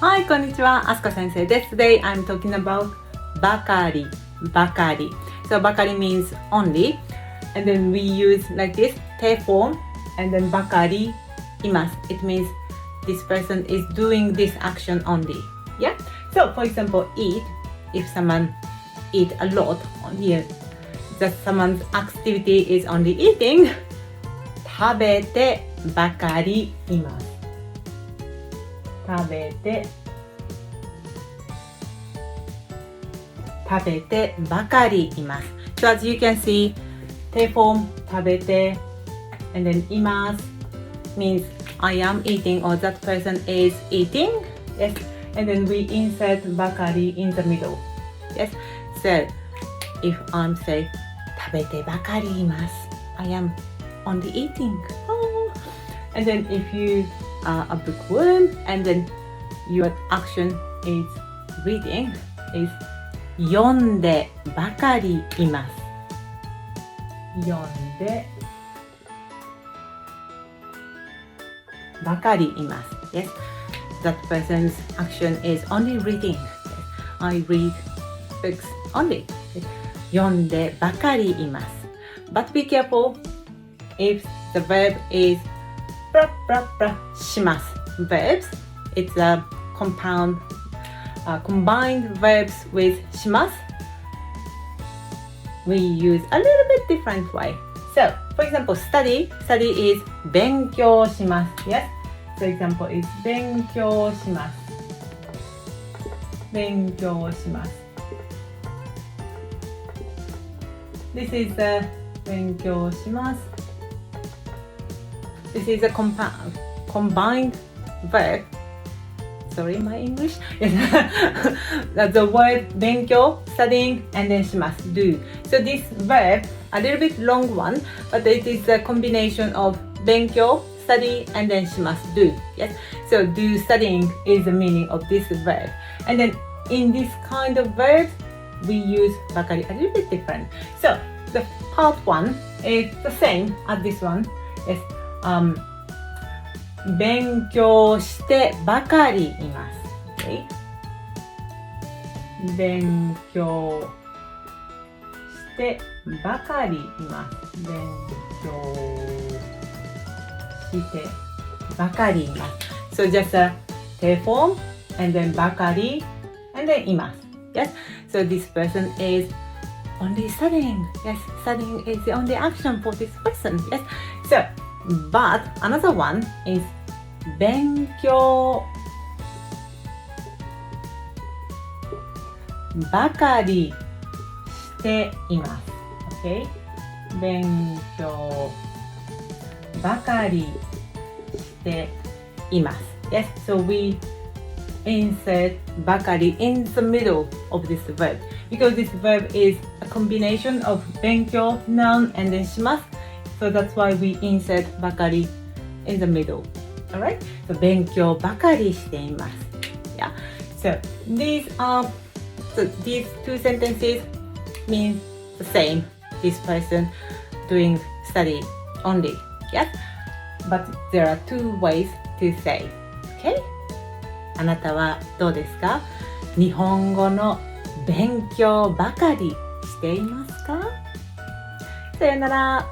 はい、こんにちは。あすこ先生です。Today I'm talking about bakari. Bakari. So bakari means only. And then we use like this, te form. And then bakari imasu. It means this person is doing this action only. Yeah? So for example, eat. If someone eat a lot here, that someone's activity is only eating. 食べてばかりいます。食べてばかりいます。So as you can see, 手form 食べて and then います means I am eating or that person is eating. Yes. And then we insert ばかり in the middle. Yes. So if I'm say 食べてばかりいます I am only eating. Oh. And then if you are a bookworm and then your action is reading is 読んでばかりいます。読んでばかりいます。Yes, that person's action is only reading. I read books only. 読んでばかりいます。But be careful if the verb is プラプラプラします。Verbs, it's a combined verbs with します。We use a little bit different way. So, for example, study is 勉強します。Yes? So, example is 勉強します。勉強します。This is a 勉強します。This is a combined verb. Sorry, my English. The word 勉強, studying, and then します. Do. So this verb, a little bit long one, but it is a combination of 勉強, study, and then します. Do. Yes. So do studying is the meaning of this verb. And then in this kind of verb, we use ばかり a little bit different. So the part one is the same as this one. Yes. 勉強してばかりいます。Okay? 勉強してばかりいます。勉強してばかりいます。So just a 手 form and then ばかり and then います。Yes? So this person is only studying. Yes, studying is the only action for this person. Yes. So, but another one is 勉強ばかりしています。Okay? 勉強ばかりしています。Yes, so we insert ばかり in the middle of this verb because this verb is a combination of 勉強 noun and then します。So that's why we insert ばかり in the middle. Alright? So 勉強ばかりしています。Yeah. So these two sentences mean the same. This person doing study only. Yes? But there are two ways to say. Okay? あなたはどうですか？日本語の勉強ばかりしていますか？さよなら。